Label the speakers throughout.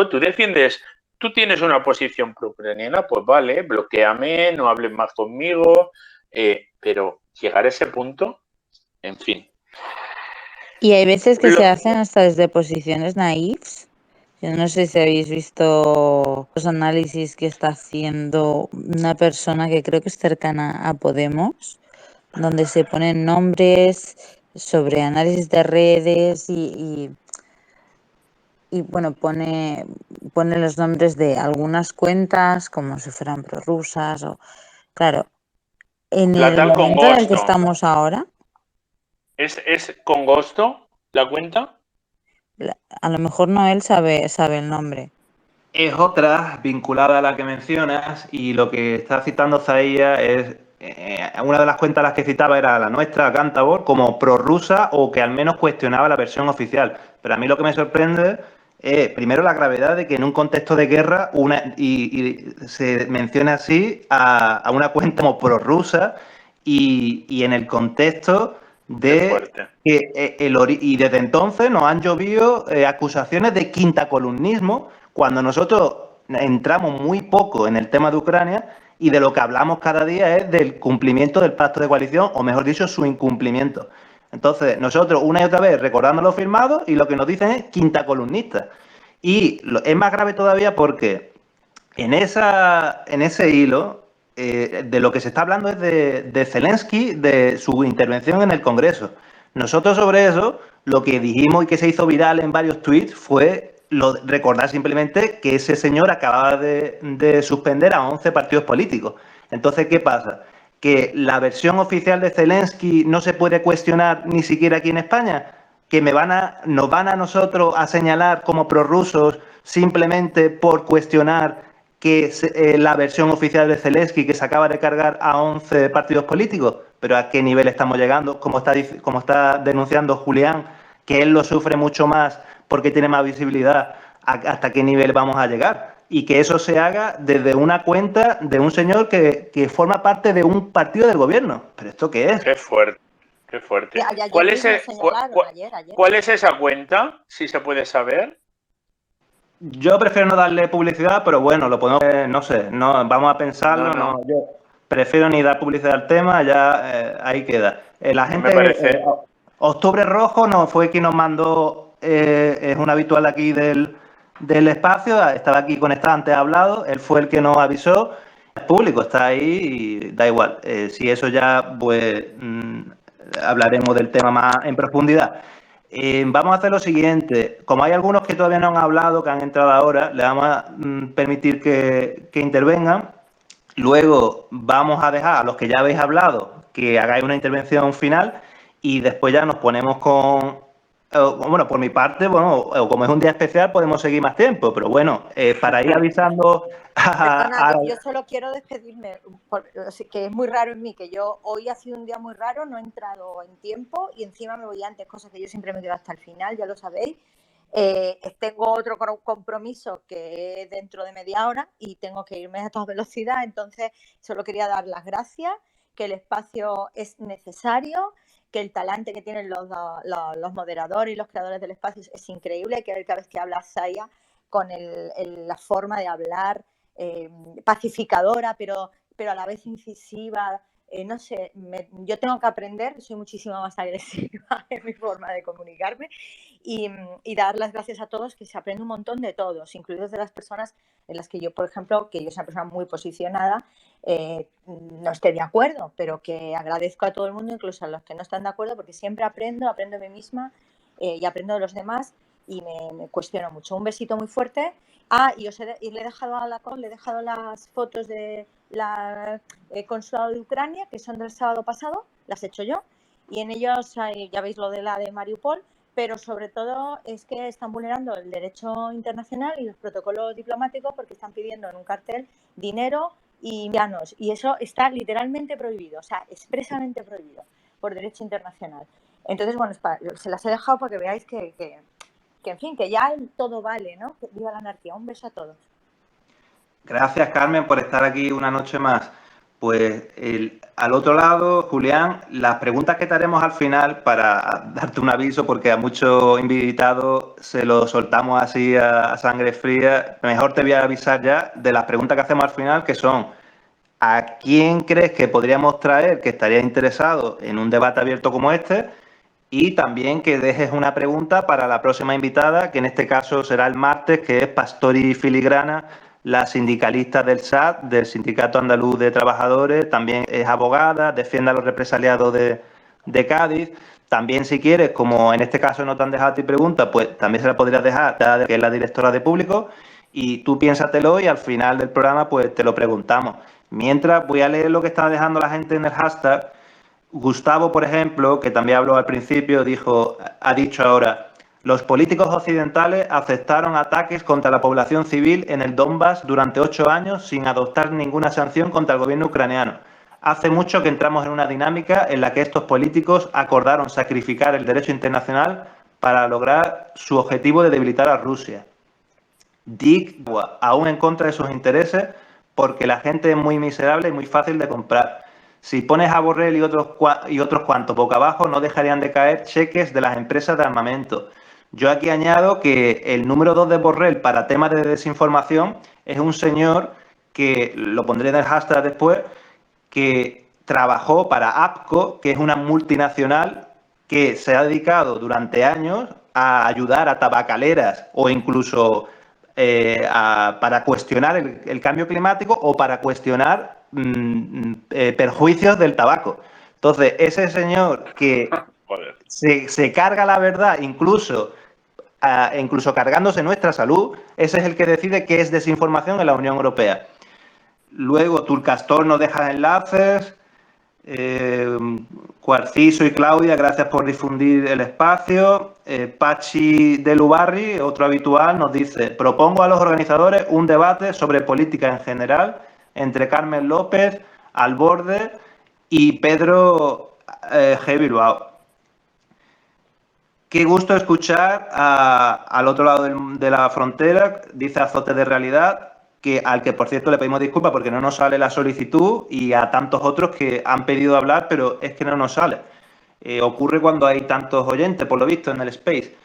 Speaker 1: Pues tú tienes una posición pro-ucraniana, pues vale, bloquéame, no hables más conmigo, pero llegar a ese punto, en fin.
Speaker 2: Y hay veces que se hacen hasta desde posiciones naifs. Yo no sé si habéis visto los análisis que está haciendo una persona que creo que es cercana a Podemos, donde se ponen nombres sobre análisis de redes y bueno, pone los nombres de algunas cuentas como si fueran prorrusas o... Claro, en
Speaker 1: La
Speaker 2: el
Speaker 1: tal
Speaker 2: momento en el que
Speaker 1: Congosto.
Speaker 2: estamos ahora...
Speaker 1: ¿Es Congosto la cuenta?
Speaker 2: A lo mejor Noel sabe el nombre.
Speaker 3: Es otra vinculada a la que mencionas y lo que está citando Zahía es una de las cuentas a las que citaba era la nuestra, Cántabor, como prorrusa o que al menos cuestionaba la versión oficial. Pero a mí lo que me sorprende es, primero, la gravedad de que en un contexto de guerra y se mencione así a una cuenta como prorrusa y en el contexto de que y desde entonces nos han llovido acusaciones de quintacolumnismo cuando nosotros entramos muy poco en el tema de Ucrania y de lo que hablamos cada día es del cumplimiento del pacto de coalición, o mejor dicho, su incumplimiento. Entonces, nosotros una y otra vez recordando lo firmado y lo que nos dicen es quinta columnista. Y es más grave todavía porque en ese hilo de lo que se está hablando es de Zelensky, de su intervención en el Congreso. Nosotros sobre eso, lo que dijimos y que se hizo viral en varios tweets fue recordar simplemente que ese señor acababa de suspender a 11 partidos políticos. Entonces, ¿qué pasa? Que la versión oficial de Zelensky no se puede cuestionar ni siquiera aquí en España, que nos van a nosotros a señalar como prorrusos simplemente por cuestionar que la versión oficial de Zelensky que se acaba de cargar a 11 partidos políticos. Pero ¿a qué nivel estamos llegando? Como está denunciando Julián, que él lo sufre mucho más porque tiene más visibilidad. ¿Hasta qué nivel vamos a llegar? Y que eso se haga desde una cuenta de un señor que forma parte de un partido del gobierno. ¿Pero esto qué es?
Speaker 1: Qué fuerte, qué fuerte. ¿Cuál es esa cuenta, si se puede saber?
Speaker 3: Yo prefiero no darle publicidad, pero bueno, lo podemos, no sé, no, vamos a pensarlo. No. Yo prefiero ni dar publicidad al tema, ya ahí queda. La gente, Octubre Rojo no fue quien nos mandó, es un habitual aquí del espacio, estaba aquí conectado, antes ha hablado, él fue el que nos avisó. Es público, está ahí y da igual. Si eso ya, pues hablaremos del tema más en profundidad. Vamos a hacer lo siguiente. Como hay algunos que todavía no han hablado, que han entrado ahora, le vamos a permitir que intervengan. Luego vamos a dejar a los que ya habéis hablado que hagáis una intervención final y después ya nos ponemos con... Bueno, por mi parte, bueno, como es un día especial podemos seguir más tiempo, pero bueno, para ir avisando...
Speaker 4: Perdona, yo solo quiero despedirme, que es muy raro en mí, que yo hoy ha sido un día muy raro, no he entrado en tiempo y encima me voy antes, cosas que yo siempre me quedo hasta el final, ya lo sabéis. Tengo otro compromiso que es dentro de media hora y tengo que irme a toda velocidad, entonces solo quería dar las gracias, que el espacio es necesario, que el talante que tienen los moderadores y los creadores del espacio es increíble, que cada vez que habla Zahía con la forma de hablar pacificadora, pero a la vez incisiva. No sé, yo tengo que aprender, soy muchísimo más agresiva en mi forma de comunicarme y dar las gracias a todos, que se aprende un montón de todos, incluidos de las personas en las que yo, por ejemplo, que yo soy una persona muy posicionada, no esté de acuerdo, pero que agradezco a todo el mundo, incluso a los que no están de acuerdo, porque siempre aprendo de mí misma y aprendo de los demás y me cuestiono mucho. Un besito muy fuerte. Y le he dejado a la le he dejado las fotos de la consulado de Ucrania, que son del sábado pasado, las he hecho yo, y en ellos ya veis lo de la de Mariupol, pero sobre todo es que están vulnerando el derecho internacional y los protocolos diplomáticos porque están pidiendo en un cartel dinero y vianos, y eso está literalmente prohibido, o sea, expresamente prohibido por derecho internacional. Entonces, bueno, se las he dejado para que veáis que en fin, que ya todo vale, ¿no? Que viva la anarquía. Un beso a todos.
Speaker 3: Gracias, Carmen, por estar aquí una noche más. Pues al otro lado, Julián, las preguntas que te haremos al final, para darte un aviso, porque a muchos invitados se lo soltamos así a sangre fría, mejor te voy a avisar ya de las preguntas que hacemos al final, que son: ¿a quién crees que podríamos traer que estaría interesado en un debate abierto como este? Y también que dejes una pregunta para la próxima invitada, que en este caso será el martes, que es Pastori Filigrana, la sindicalista del SAT, del Sindicato Andaluz de Trabajadores, también es abogada, defiende a los represaliados de Cádiz. También, si quieres, como en este caso no te han dejado a ti pregunta, pues también se la podrías dejar, que es la directora de público, y tú piénsatelo y al final del programa pues te lo preguntamos. Mientras, voy a leer lo que está dejando la gente en el hashtag. Gustavo, por ejemplo, que también habló al principio, ha dicho ahora: los políticos occidentales aceptaron ataques contra la población civil en el Donbass durante 8 años sin adoptar ninguna sanción contra el gobierno ucraniano. Hace mucho que entramos en una dinámica en la que estos políticos acordaron sacrificar el derecho internacional para lograr su objetivo de debilitar a Rusia. Dick, aún en contra de sus intereses, porque la gente es muy miserable y muy fácil de comprar. Si pones a Borrell y otros cuantos boca abajo, no dejarían de caer cheques de las empresas de armamento. Yo aquí añado que el número 2 de Borrell para temas de desinformación es un señor que, lo pondré en el hashtag después, que trabajó para APCO, que es una multinacional que se ha dedicado durante años a ayudar a tabacaleras o incluso para cuestionar el cambio climático o para cuestionar perjuicios del tabaco. Entonces, ese señor que se carga la verdad, incluso cargándose nuestra salud, ese es el que decide qué es desinformación en la Unión Europea. Luego, Turcastor nos deja enlaces. Cuarciso y Claudia, gracias por difundir el espacio. Pachi de Lubarri, otro habitual, nos dice: propongo a los organizadores un debate sobre política en general entre Carmen López, Alborde y Pedro G. Bilbao. Qué gusto escuchar al otro lado de la frontera, dice Azote de Realidad, al que por cierto le pedimos disculpas porque no nos sale la solicitud, y a tantos otros que han pedido hablar, pero es que no nos sale. Ocurre cuando hay tantos oyentes, por lo visto, en el Space.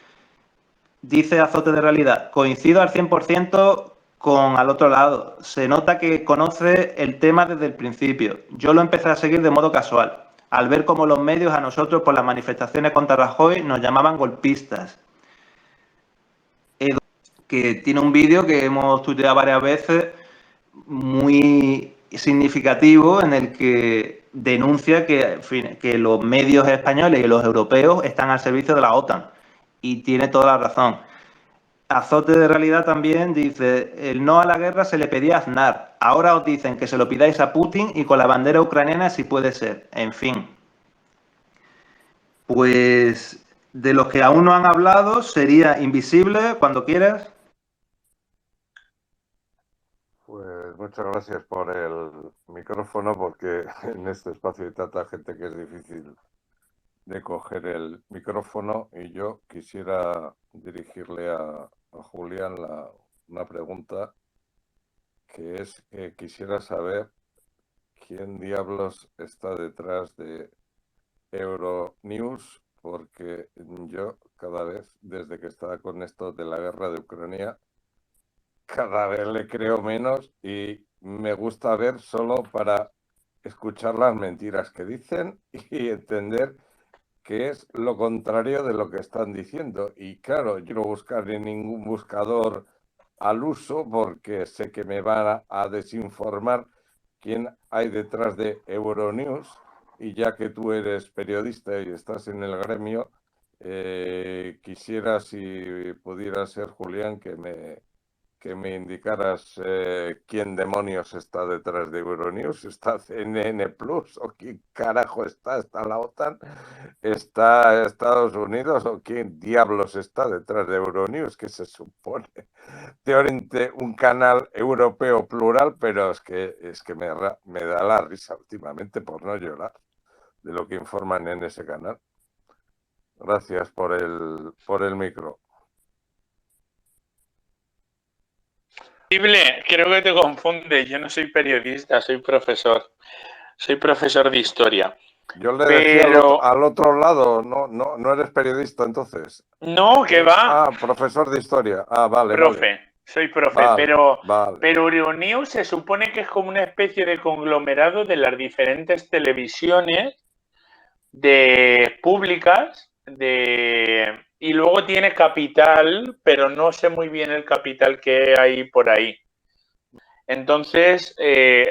Speaker 3: Dice Azote de Realidad: coincido al 100% con al otro lado. Se nota que conoce el tema desde el principio. Yo lo empecé a seguir de modo casual, al ver cómo los medios a nosotros por las manifestaciones contra Rajoy nos llamaban golpistas. Que tiene un vídeo que hemos tuiteado varias veces, muy significativo, en el que denuncia que, en fin, que los medios españoles y los europeos están al servicio de la OTAN. Y tiene toda la razón. Azote de Realidad también dice: el no a la guerra se le pedía a Aznar. Ahora os dicen que se lo pidáis a Putin y con la bandera ucraniana si puede ser. En fin. Pues de los que aún no han hablado sería Invisible, cuando quieras.
Speaker 5: Pues muchas gracias por el micrófono, porque en este espacio hay tanta gente que es difícil de coger el micrófono, y yo quisiera dirigirle a Julián una pregunta, que es que quisiera saber quién diablos está detrás de Euronews, porque yo cada vez, desde que estaba con esto de la guerra de Ucrania, cada vez le creo menos, y me gusta ver solo para escuchar las mentiras que dicen y entender que es lo contrario de lo que están diciendo. Y claro, yo no buscar en ningún buscador al uso, porque sé que me van a desinformar quién hay detrás de Euronews, y ya que tú eres periodista y estás en el gremio, quisiera, si pudiera ser, Julián, que me indicaras quién demonios está detrás de Euronews. ¿Está CNN Plus o quién carajo está? ¿Está la OTAN? ¿Está Estados Unidos o quién diablos está detrás de Euronews? Que se supone teóricamente un canal europeo plural, pero es que me da la risa últimamente, por no llorar, de lo que informan en ese canal. Gracias por el micro.
Speaker 1: Creo que te confunde. Yo no soy periodista, soy profesor. Soy profesor de historia.
Speaker 5: Yo le decía
Speaker 1: Pero...
Speaker 5: al otro lado, no eres periodista entonces.
Speaker 1: No, que va.
Speaker 5: Profesor de historia. Vale,
Speaker 1: profe,
Speaker 5: vale.
Speaker 1: soy profe,
Speaker 5: Vale,
Speaker 1: pero
Speaker 5: vale.
Speaker 1: Euronews se supone que es como una especie de conglomerado de las diferentes televisiones públicas y luego tiene capital, pero no sé muy bien el capital que hay por ahí. Entonces,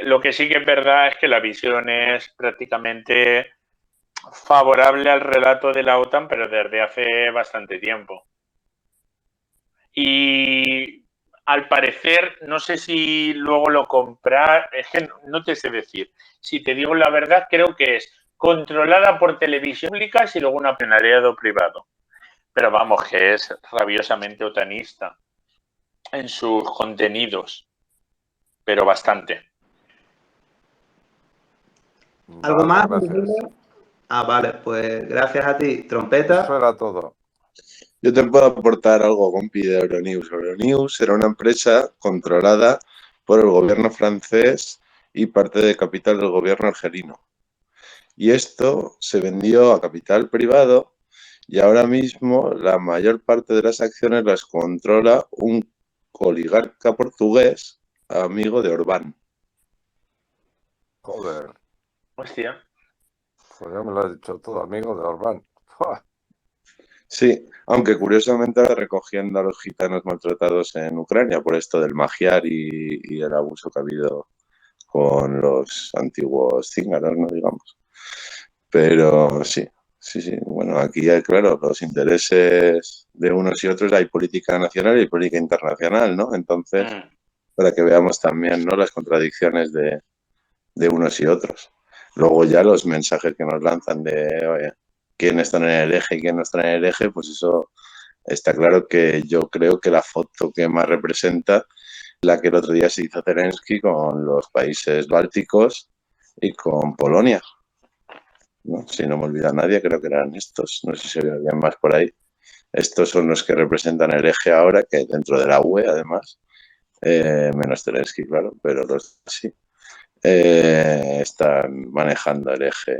Speaker 1: lo que sí que es verdad es que la visión es prácticamente favorable al relato de la OTAN, pero desde hace bastante tiempo. Y al parecer, no sé si luego lo comprar, es que no te sé decir. Si te digo la verdad, creo que es controlada por televisión pública y luego un accionariado privado. Pero vamos, que es rabiosamente otanista en sus contenidos, pero bastante.
Speaker 3: ¿Algo más?
Speaker 5: Gracias.
Speaker 3: Vale, pues gracias a ti, Trompeta.
Speaker 5: Eso era todo.
Speaker 6: Yo te puedo aportar algo, compi, de Euronews. Euronews era una empresa controlada por el gobierno francés y parte de capital del gobierno argelino. Y esto se vendió a capital privado y ahora mismo la mayor parte de las acciones las controla un oligarca portugués amigo de Orbán.
Speaker 5: Joder.
Speaker 1: Hostia.
Speaker 5: Pues ya me lo has dicho todo, amigo de Orbán.
Speaker 6: Sí, aunque curiosamente ahora recogiendo a los gitanos maltratados en Ucrania por esto del magiar y el abuso que ha habido con los antiguos cíngaros, ¿no? Digamos. Pero sí. Bueno, aquí hay, claro, los intereses de unos y otros, hay política nacional y política internacional, ¿no? Entonces, para que veamos también, ¿no?, las contradicciones de unos y otros. Luego ya los mensajes que nos lanzan de, oye, quién está en el eje y quién no está en el eje, pues eso está claro que yo creo que la foto que más representa la que el otro día se hizo Zelensky con los países bálticos y con Polonia. ¿No? Si no me olvida nadie, creo que eran estos. No sé si se veían más por ahí. Estos son los que representan el eje ahora, que dentro de la UE, además, menos Zelensky, claro, pero los sí. Están manejando el eje,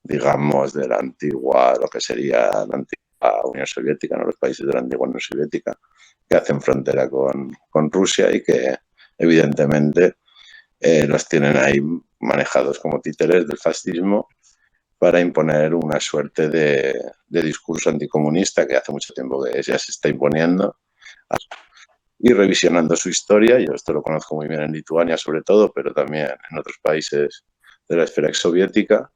Speaker 6: digamos, de la antigua, lo que sería la antigua Unión Soviética, ¿no? Los países de la antigua Unión Soviética que hacen frontera con Rusia y que evidentemente los tienen ahí manejados como títeres del fascismo para imponer una suerte de discurso anticomunista que hace mucho tiempo que ya se está imponiendo y revisionando su historia. Yo esto lo conozco muy bien en Lituania sobre todo, pero también en otros países de la esfera exsoviética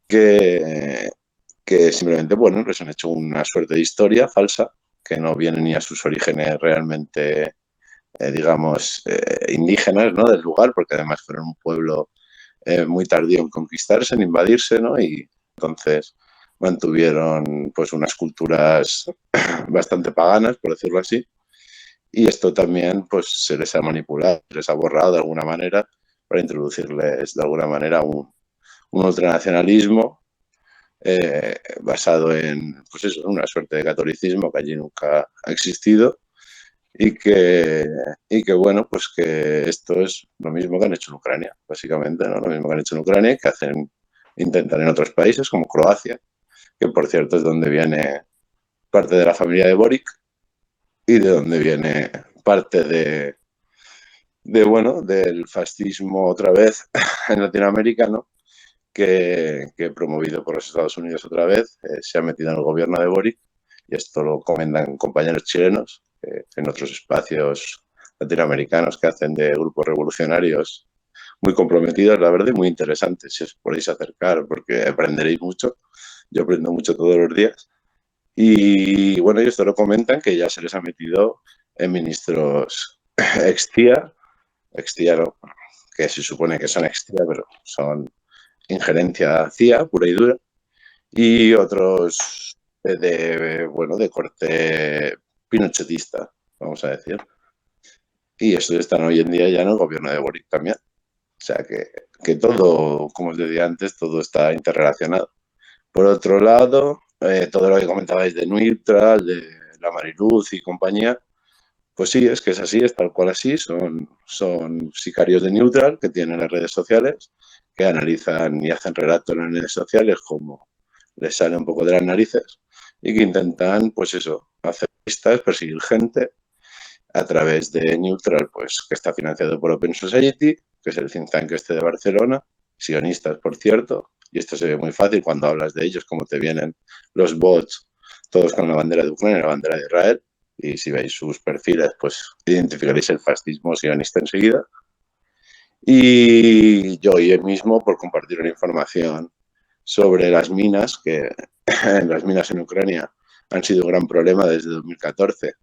Speaker 6: que simplemente, bueno, les han hecho una suerte de historia falsa que no viene ni a sus orígenes realmente, digamos, indígenas, ¿no?, del lugar, porque además fueron un pueblo muy tardío en conquistarse, en invadirse, ¿no? Y entonces mantuvieron pues unas culturas bastante paganas, por decirlo así, y esto también pues se les ha manipulado, se les ha borrado de alguna manera para introducirles de alguna manera un ultranacionalismo basado en, pues eso, una suerte de catolicismo que allí nunca ha existido y que bueno, pues que esto es lo mismo que han hecho en Ucrania, básicamente, ¿no? Lo mismo que han hecho en Ucrania y que intentan en otros países como Croacia, que por cierto es donde viene parte de la familia de Boric y de donde viene parte bueno, del fascismo otra vez en Latinoamérica, ¿no? Que promovido por los Estados Unidos otra vez, se ha metido en el gobierno de Boric, y esto lo comentan compañeros chilenos en otros espacios latinoamericanos que hacen de grupos revolucionarios muy comprometidos, la verdad, y muy interesantes, si os podéis acercar, porque aprenderéis mucho. Yo aprendo mucho todos los días. Y bueno, y esto lo comentan que ya se les ha metido en ministros ex-CIA, ¿no?, que se supone que son ex-CIA, pero son injerencia CIA pura y dura, y otros de corte pinochetista, vamos a decir. Y estos están hoy en día ya en el gobierno de Boric también. O sea que todo, como os decía antes, todo está interrelacionado. Por otro lado, todo lo que comentabais de Neutral, de la Mariluz y compañía, pues sí, es que es así, es tal cual así, son sicarios de Neutral que tienen las redes sociales, que analizan y hacen relatos en las redes sociales como les sale un poco de las narices y que intentan, pues eso, hacer listas, perseguir gente a través de Neutral, pues que está financiado por Open Society, que es el think tank este de Barcelona, sionistas, por cierto, y esto se ve muy fácil cuando hablas de ellos, como te vienen los bots, todos con la bandera de Ucrania y la bandera de Israel, y si veis sus perfiles, pues identificaréis el fascismo sionista enseguida. Y yo hoy mismo, por compartir una información sobre las minas, que las minas en Ucrania han sido un gran problema desde 2014,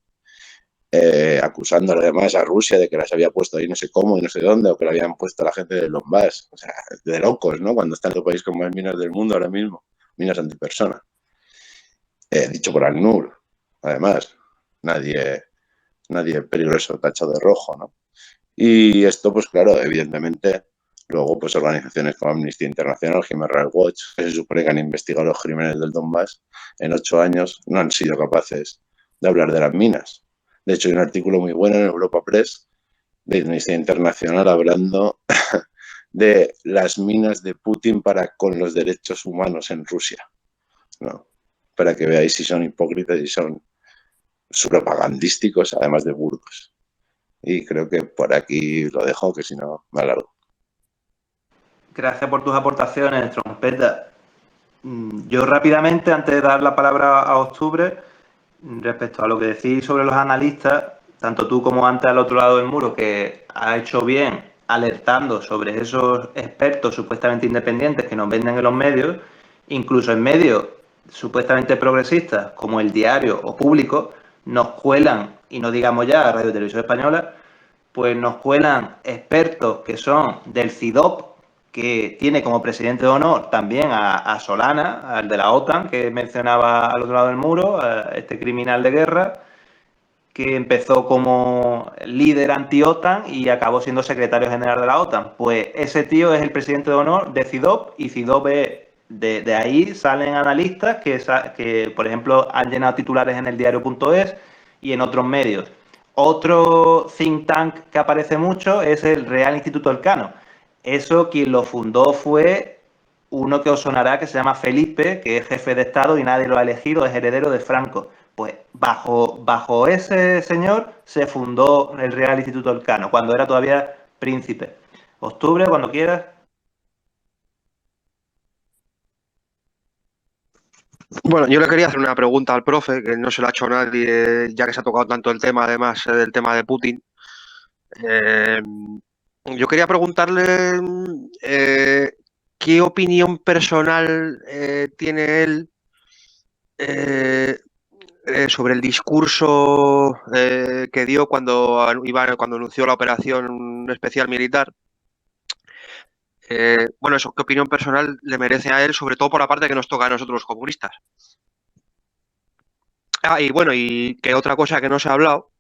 Speaker 6: acusando además a Rusia de que las había puesto ahí no sé cómo y no sé dónde, o que la habían puesto a la gente de Donbass. O sea, de locos, ¿no? Cuando está en el país con más minas del mundo ahora mismo, minas antipersona. Dicho por ACNUR, además, nadie peligroso tachado de rojo, ¿no? Y esto, pues claro, evidentemente, luego pues organizaciones como Amnistía Internacional, Human Rights Watch, que se supone que han investigado los crímenes del Donbass, en 8 años no han sido capaces de hablar de las minas. De hecho, hay un artículo muy bueno en Europa Press de Amnistía Internacional hablando de las minas de Putin para con los derechos humanos en Rusia, ¿no? Para que veáis si son hipócritas y son propagandísticos, además de burdos. Y creo que por aquí lo dejo, que si no me alargo.
Speaker 3: Gracias por tus aportaciones, Trompeta. Yo rápidamente, antes de dar la palabra a Octubre, respecto a lo que decís sobre los analistas, tanto tú como antes al otro lado del muro, que ha hecho bien alertando sobre esos expertos supuestamente independientes que nos venden en los medios, incluso en medios supuestamente progresistas como El Diario o Público, nos cuelan, y no digamos ya Radio Televisión Española, pues nos cuelan expertos que son del CIDOP, que tiene como presidente de honor también a Solana, al de la OTAN, que mencionaba al otro lado del muro, a este criminal de guerra, que empezó como líder anti-OTAN y acabó siendo secretario general de la OTAN. Pues ese tío es el presidente de honor de CIDOP, y CIDOP es, de ahí salen analistas que, por ejemplo, han llenado titulares en el diario.es y en otros medios. Otro think tank que aparece mucho es el Real Instituto Elcano. Eso quien lo fundó fue uno que os sonará, que se llama Felipe, que es jefe de Estado y nadie lo ha elegido, es heredero de Franco. Pues bajo ese señor se fundó el Real Instituto Elcano, cuando era todavía príncipe. Octubre, cuando quieras.
Speaker 7: Bueno, yo le quería hacer una pregunta al profe, que no se la ha hecho nadie, ya que se ha tocado tanto el tema, además del tema de Putin. Yo quería preguntarle qué opinión personal tiene él sobre el discurso que dio cuando anunció la operación especial militar. Bueno, eso, ¿qué opinión personal le merece a él, sobre todo por la parte que nos toca a nosotros los comunistas? Y bueno, y que otra cosa que no se ha hablado,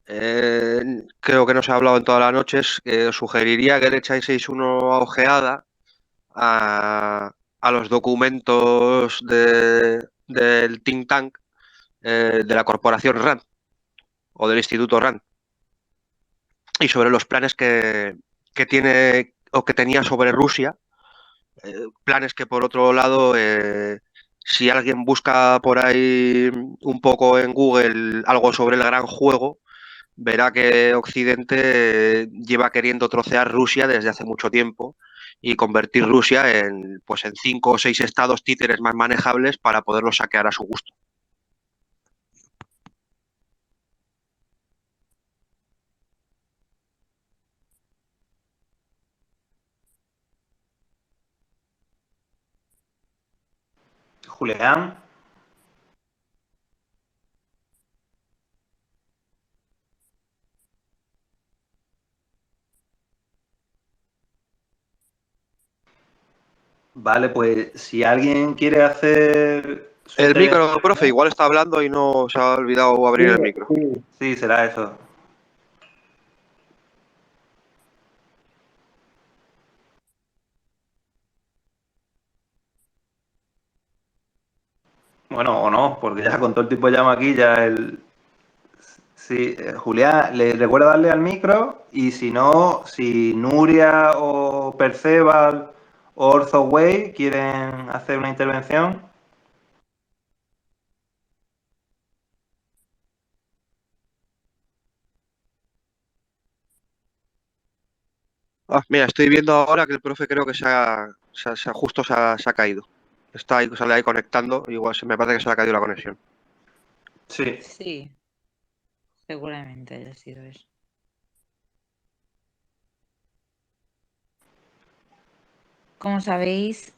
Speaker 7: creo que no se ha hablado en toda la noche, es que os sugeriría que le echáis una ojeada a los documentos del think tank de la corporación RAND o del Instituto RAND, y sobre los planes que tiene o que tenía sobre Rusia, planes que por otro lado, si alguien busca por ahí un poco en Google algo sobre el gran juego, verá que Occidente lleva queriendo trocear Rusia desde hace mucho tiempo y convertir Rusia en 5 o 6 estados títeres más manejables para poderlos saquear a su gusto.
Speaker 3: Julián. Vale, pues si alguien quiere hacer...
Speaker 7: El micro, profe, igual está hablando y no se ha olvidado abrir el micro.
Speaker 3: Sí, será eso. Bueno, o no, porque ya con todo el tiempo llama aquí, ya el... Sí, Julián, le recuerda darle al micro, y si no, si Nuria o Perceval Orzoway, ¿quieren hacer una intervención?
Speaker 7: Mira, estoy viendo ahora que el profe creo que justo se ha caído. Está ahí, sale ahí conectando, igual se me parece que se le ha caído la conexión.
Speaker 3: Sí.
Speaker 2: Sí, seguramente haya sido eso. Como sabéis,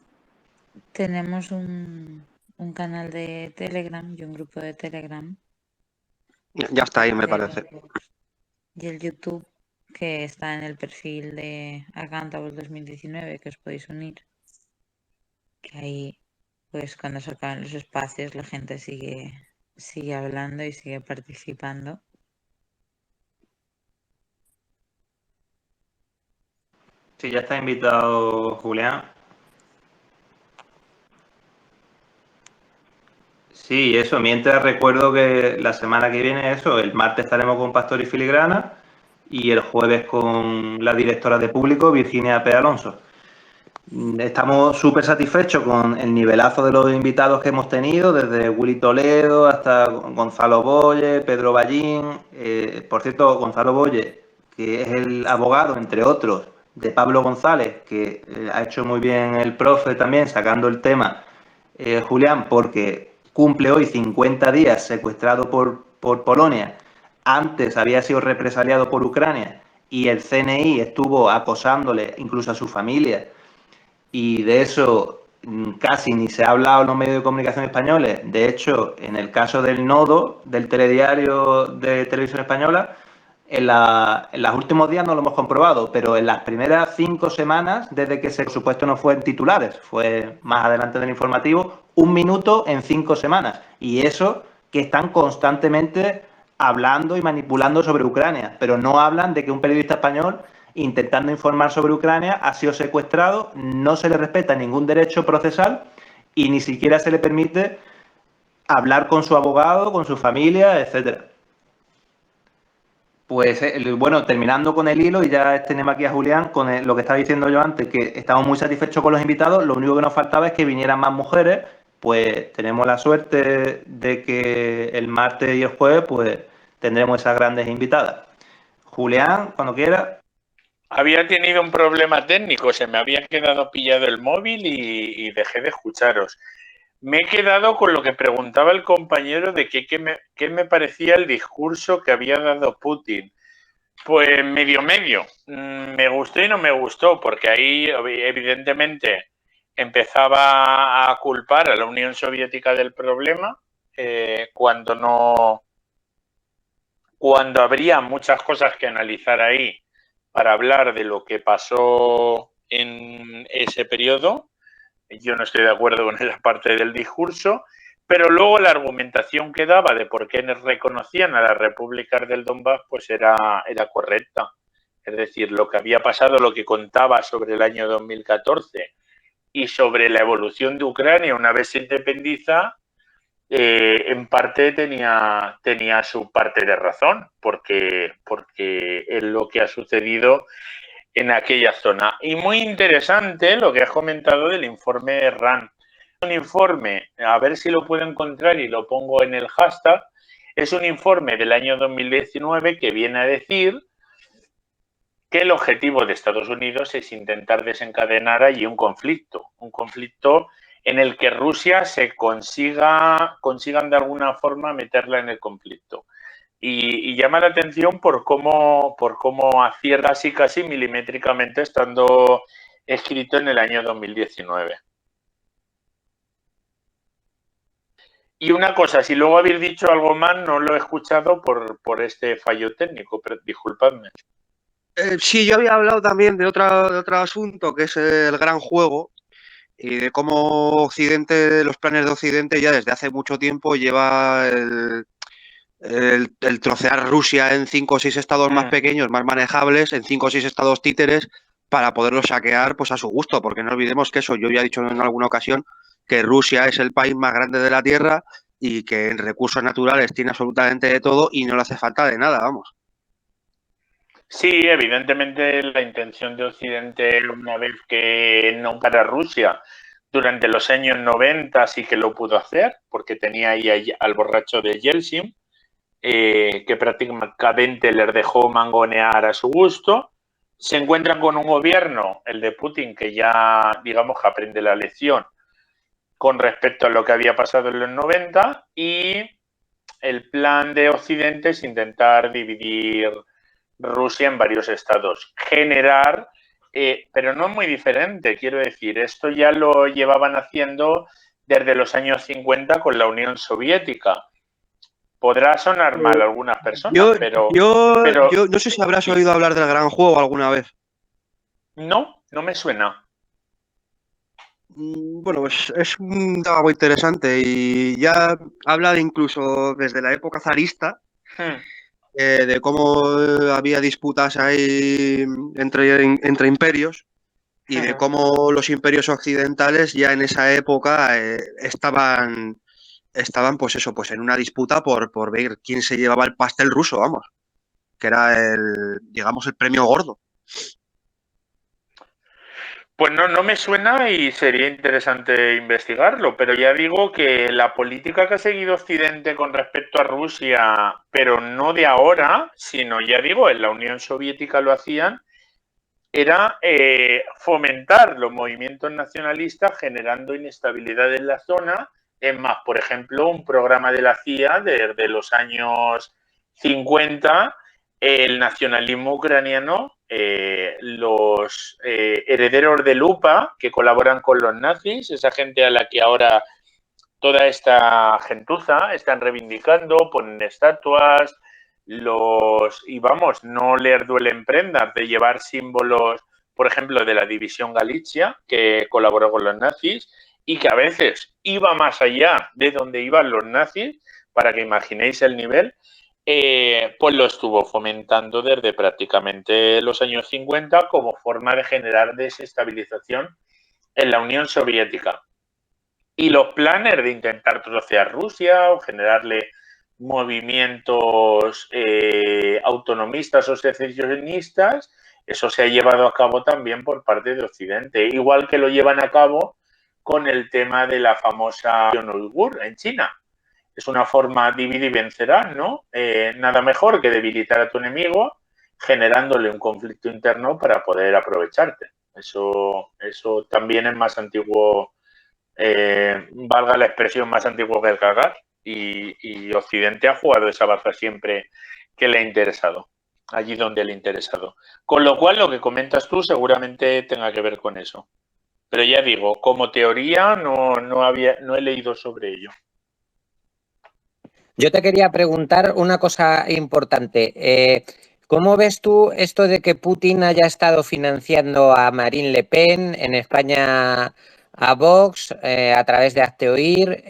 Speaker 2: tenemos un canal de Telegram y un grupo de Telegram.
Speaker 7: Ya está ahí, me parece.
Speaker 2: Y el YouTube, que está en el perfil de Accountable 2019, que os podéis unir. Que ahí, pues cuando se acaban los espacios, la gente sigue hablando y sigue participando.
Speaker 3: Sí, ya está invitado Julián. Sí, eso. Mientras recuerdo que la semana que viene, eso, el martes estaremos con Pastor y Filigrana y el jueves con la directora de público, Virginia P. Alonso. Estamos súper satisfechos con el nivelazo de los invitados que hemos tenido, desde Willy Toledo hasta Gonzalo Boye, Pedro Ballín. Por cierto, Gonzalo Boye, que es el abogado, entre otros, de Pablo González, que ha hecho muy bien el profe también, sacando el tema, Julián, porque cumple hoy 50 días secuestrado por Polonia. Antes había sido represaliado por Ucrania y el CNI estuvo acosándole incluso a su familia, y de eso casi ni se ha hablado en los medios de comunicación españoles. De hecho, en el caso del Nodo, del telediario de Televisión Española, en los últimos días no lo hemos comprobado, pero en las primeras 5 semanas, desde que por supuesto no fue en titulares, fue más adelante del informativo, 1 minuto en 5 semanas. Y eso que están constantemente hablando y manipulando sobre Ucrania, pero no hablan de que un periodista español intentando informar sobre Ucrania ha sido secuestrado, no se le respeta ningún derecho procesal y ni siquiera se le permite hablar con su abogado, con su familia, etcétera. Pues bueno, terminando con el hilo, y ya tenemos aquí a Julián con lo que estaba diciendo yo antes, que estamos muy satisfechos con los invitados, lo único que nos faltaba es que vinieran más mujeres. Pues tenemos la suerte de que el martes y el jueves pues tendremos esas grandes invitadas. Julián, cuando quiera.
Speaker 1: Había tenido un problema técnico, se me había quedado pillado el móvil y dejé de escucharos. Me he quedado con lo que preguntaba el compañero de qué me parecía el discurso que había dado Putin. Pues medio. Me gustó y no me gustó, porque ahí evidentemente empezaba a culpar a la Unión Soviética del problema, cuando habría muchas cosas que analizar ahí para hablar de lo que pasó en ese periodo. Yo no estoy de acuerdo con esa parte del discurso, pero luego la argumentación que daba de por qué reconocían a las repúblicas del Donbass pues era correcta. Es decir, lo que había pasado, lo que contaba sobre el año 2014 y sobre la evolución de Ucrania una vez se independiza, en parte tenía su parte de razón, porque es lo que ha sucedido en aquella zona. Y muy interesante lo que has comentado del informe RAND. Un informe, a ver si lo puedo encontrar y lo pongo en el hashtag, es un informe del año 2019 que viene a decir que el objetivo de Estados Unidos es intentar desencadenar allí un conflicto en el que Rusia se consigan de alguna forma meterla en el conflicto. Y llama la atención por cómo acierta casi milimétricamente, estando escrito en el año 2019. Y una cosa, si luego habéis dicho algo más, no lo he escuchado por este fallo técnico, pero disculpadme.
Speaker 7: Sí, yo había hablado también de otro asunto, que es el gran juego, y de cómo Occidente, los planes de Occidente ya desde hace mucho tiempo lleva el trocear Rusia en 5 o 6 estados más pequeños, más manejables, en 5 o 6 estados títeres, para poderlos saquear pues a su gusto, porque no olvidemos que eso, yo ya he dicho en alguna ocasión, que Rusia es el país más grande de la Tierra y que en recursos naturales tiene absolutamente de todo y no le hace falta de nada, vamos.
Speaker 1: Sí, evidentemente la intención de Occidente, una vez que nombra a Rusia durante los años 90, sí que lo pudo hacer, porque tenía ahí al borracho de Yeltsin, que prácticamente les dejó mangonear a su gusto. Se encuentran con un gobierno, el de Putin, que ya, digamos, que aprende la lección con respecto a lo que había pasado en los 90, y el plan de Occidente es intentar dividir Rusia en varios estados, generar, pero no muy diferente, quiero decir, esto ya lo llevaban haciendo desde los años 50 con la Unión Soviética. Podrá sonar mal a algunas personas, pero
Speaker 7: yo no sé si habrás
Speaker 1: sí.
Speaker 7: oído hablar del Gran Juego alguna vez.
Speaker 1: No, no me suena.
Speaker 7: Bueno, pues es un tema muy interesante y ya habla incluso desde la época zarista de cómo había disputas ahí entre imperios y de cómo los imperios occidentales ya en esa época estaban pues eso, pues en una disputa por ver quién se llevaba el pastel ruso, vamos, que era digamos, el premio gordo.
Speaker 1: Pues no me suena y sería interesante investigarlo, pero ya digo que la política que ha seguido Occidente con respecto a Rusia, pero no de ahora, sino ya digo, en la Unión Soviética lo hacían, era fomentar los movimientos nacionalistas generando inestabilidad en la zona. Es más, por ejemplo, un programa de la CIA desde los años 50, el nacionalismo ucraniano, los herederos del UPA que colaboran con los nazis, esa gente a la que ahora toda esta gentuza están reivindicando, ponen estatuas, y vamos, no les duelen prendas de llevar símbolos, por ejemplo, de la división Galicia, que colaboró con los nazis, y que a veces iba más allá de donde iban los nazis, para que imaginéis el nivel, pues lo estuvo fomentando desde prácticamente los años 50 como forma de generar desestabilización en la Unión Soviética. Y los planes de intentar trocear Rusia o generarle movimientos autonomistas o secesionistas, eso se ha llevado a cabo también por parte de Occidente, igual que lo llevan a cabo con el tema de la famosa uigur en China. Es una forma divide y vencerás, ¿no? Nada mejor que debilitar a tu enemigo generándole un conflicto interno para poder aprovecharte. Eso también es más antiguo, valga la expresión, más antiguo que el cagar, y Occidente ha jugado esa baza siempre que le ha interesado, allí donde le ha interesado. Con lo cual, lo que comentas tú seguramente tenga que ver con eso. Pero ya digo, como teoría no he leído sobre ello.
Speaker 8: Yo te quería preguntar una cosa importante. ¿Cómo ves tú esto de que Putin haya estado financiando a Marine Le Pen, en España a Vox, a través de Hazte Oír?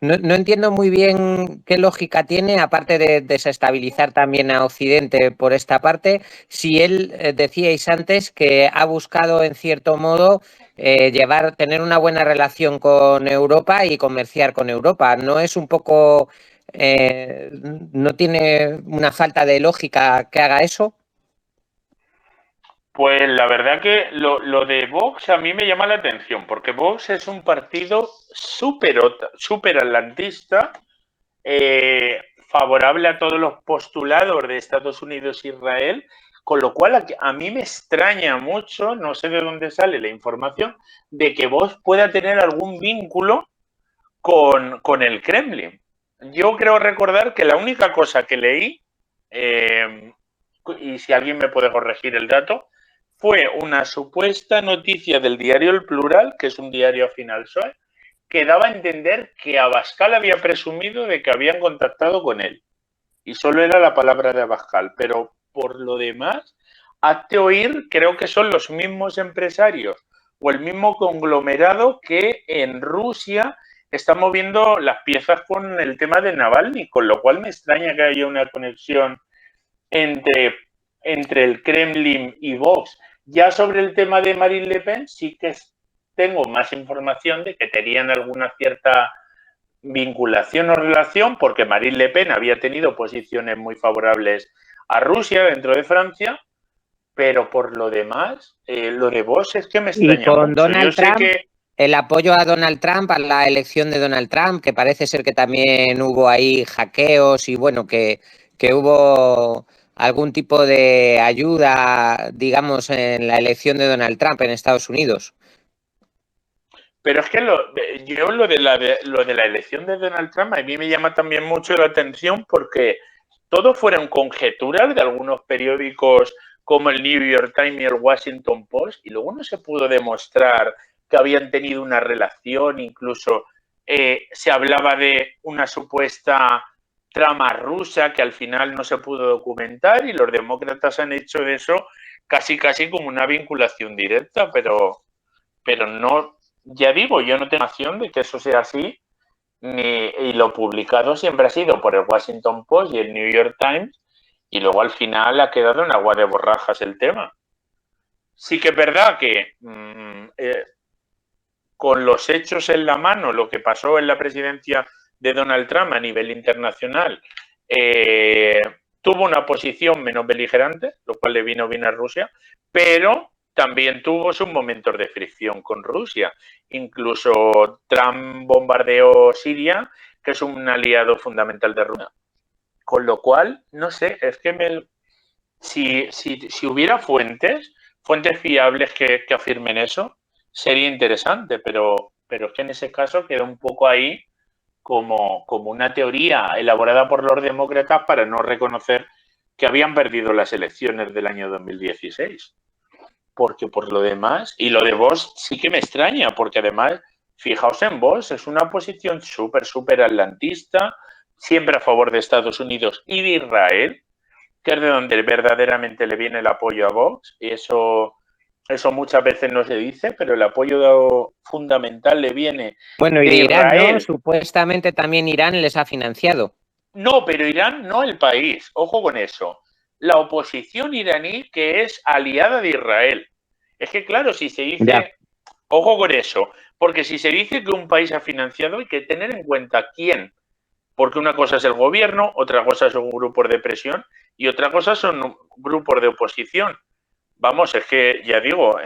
Speaker 8: No entiendo muy bien qué lógica tiene, aparte de desestabilizar también a Occidente por esta parte, si él, decíais antes, que ha buscado en cierto modo tener una buena relación con Europa y comerciar con Europa. ¿No es un poco, no tiene una falta de lógica que haga eso?
Speaker 1: Pues la verdad que lo de Vox a mí me llama la atención, porque Vox es un partido súper atlantista, favorable a todos los postulados de Estados Unidos e Israel, con lo cual a mí me extraña mucho, no sé de dónde sale la información, de que Vox pueda tener algún vínculo con el Kremlin. Yo creo recordar que la única cosa que leí, y si alguien me puede corregir el dato, fue una supuesta noticia del diario El Plural, que es un diario afín al PSOE, que daba a entender que Abascal había presumido de que habían contactado con él. Y solo era la palabra de Abascal. Pero por lo demás, Hazte Oír creo que son los mismos empresarios o el mismo conglomerado que en Rusia está moviendo las piezas con el tema de Navalny, con lo cual me extraña que haya una conexión entre el Kremlin y Vox. Ya sobre el tema de Marine Le Pen sí que tengo más información de que tenían alguna cierta vinculación o relación, porque Marine Le Pen había tenido posiciones muy favorables a Rusia dentro de Francia, pero por lo demás, lo de Vox es que me extraña
Speaker 8: y con
Speaker 1: mucho.
Speaker 8: Donald
Speaker 1: Yo sé
Speaker 8: Trump,
Speaker 1: que
Speaker 8: el apoyo a Donald Trump, a la elección de Donald Trump, que parece ser que también hubo ahí hackeos y bueno, que hubo algún tipo de ayuda, digamos, en la elección de Donald Trump en Estados Unidos.
Speaker 1: Pero es que yo lo de la elección de Donald Trump a mí me llama también mucho la atención porque todo fueron conjeturas de algunos periódicos como el New York Times y el Washington Post y luego no se pudo demostrar que habían tenido una relación, incluso se hablaba de una supuesta trama rusa que al final no se pudo documentar y los demócratas han hecho de eso casi como una vinculación directa, pero no. Ya digo, yo no tengo información de que eso sea así, y lo publicado siempre ha sido por el Washington Post y el New York Times, y luego al final ha quedado en agua de borrajas el tema. Sí que es verdad que con los hechos en la mano, lo que pasó en la presidencia de Donald Trump a nivel internacional, tuvo una posición menos beligerante, lo cual le vino bien a Rusia, pero también tuvo sus momentos de fricción con Rusia. Incluso Trump bombardeó Siria, que es un aliado fundamental de Rusia. Con lo cual, no sé, es que si hubiera fuentes fiables que afirmen eso, sería interesante, pero es que en ese caso queda un poco ahí como una teoría elaborada por los demócratas para no reconocer que habían perdido las elecciones del año 2016. Porque por lo demás, y lo de Vox sí que me extraña, porque además, fijaos en Vox, es una posición súper atlantista, siempre a favor de Estados Unidos y de Israel, que es de donde verdaderamente le viene el apoyo a Vox, y eso muchas veces no se dice, pero el apoyo fundamental le viene
Speaker 8: bueno, y
Speaker 1: de
Speaker 8: Irán,
Speaker 1: Israel.
Speaker 8: ¿no? Supuestamente también Irán les ha financiado.
Speaker 1: No, pero Irán no el país, ojo con eso. La oposición iraní que es aliada de Israel. Es que claro, si se dice,
Speaker 8: Ya.
Speaker 1: ojo con eso, porque si se dice que un país ha financiado hay que tener en cuenta quién, porque una cosa es el gobierno, otra cosa son grupos de presión y otra cosa son grupos de oposición. Vamos, es que ya digo,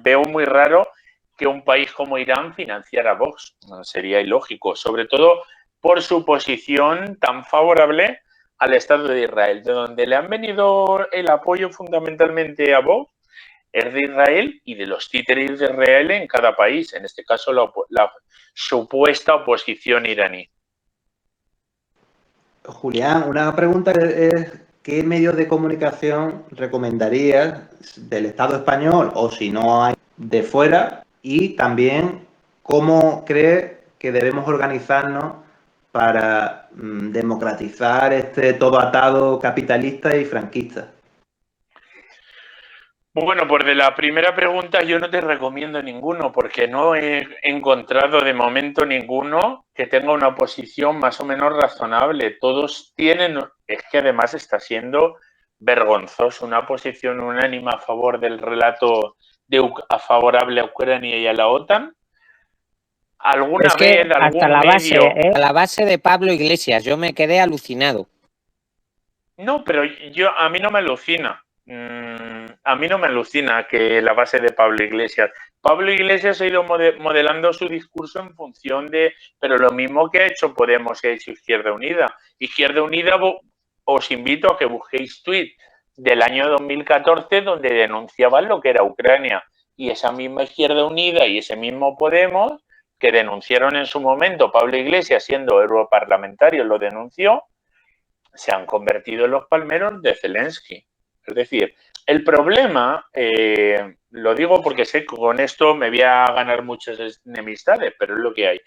Speaker 1: veo muy raro que un país como Irán financiara a Vox. Sería ilógico, sobre todo por su posición tan favorable al Estado de Israel, de donde le han venido el apoyo fundamentalmente a Vox, es de Israel y de los títeres de Israel en cada país, en este caso la supuesta oposición iraní.
Speaker 3: Julián, una pregunta es, ¿qué medios de comunicación recomendarías del Estado español o si no hay de fuera? Y también, ¿cómo crees que debemos organizarnos para democratizar este todo atado capitalista y franquista?
Speaker 1: Bueno, pues de la primera pregunta yo no te recomiendo ninguno porque no he encontrado de momento ninguno que tenga una posición más o menos razonable. Todos tienen, es que además está siendo vergonzoso, una posición unánime a favor del relato favorable a Ucrania y a la OTAN. ¿Alguna
Speaker 8: es que
Speaker 1: vez algún
Speaker 8: hasta la base,
Speaker 1: medio?
Speaker 8: a la base de Pablo Iglesias, yo me quedé alucinado.
Speaker 1: No, pero a mí no me alucina. A mí no me alucina que la base de Pablo Iglesias. Pablo Iglesias ha ido modelando su discurso en función de, pero lo mismo que ha hecho Podemos y ha hecho Izquierda Unida. Izquierda Unida, os invito a que busquéis tweets del año 2014 donde denunciaban lo que era Ucrania. Y esa misma Izquierda Unida y ese mismo Podemos que denunciaron en su momento, Pablo Iglesias siendo europarlamentario lo denunció, se han convertido en los palmeros de Zelensky. Es decir, el problema, lo digo porque sé que con esto me voy a ganar muchas enemistades, pero es lo que hay.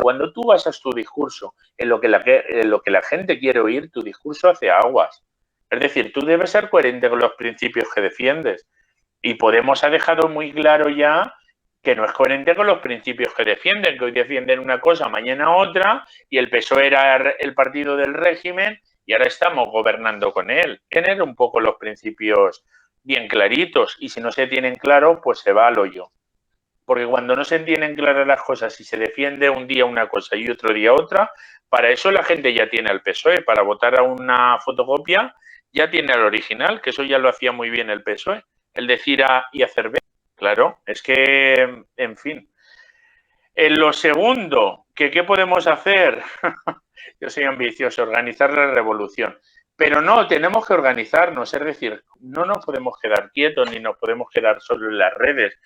Speaker 1: Cuando tú basas tu discurso en lo que la gente quiere oír, tu discurso hace aguas. Es decir, tú debes ser coherente con los principios que defiendes. Y Podemos ha dejado muy claro ya que no es coherente con los principios que defienden, que hoy defienden una cosa, mañana otra, y el PSOE era el partido del régimen, y ahora estamos gobernando con él. Tener un poco los principios bien claritos y si no se tienen claros, pues se va al hoyo. Porque cuando no se tienen claras las cosas y se defiende un día una cosa y otro día otra, para eso la gente ya tiene al PSOE, para votar a una fotocopia ya tiene al original, que eso ya lo hacía muy bien el PSOE, el decir A y hacer B. Claro, es que, en fin. En lo segundo, ¿qué podemos hacer? Yo soy ambicioso, organizar la revolución. Pero no, tenemos que organizarnos, es decir, no nos podemos quedar quietos ni nos podemos quedar solo en las redes.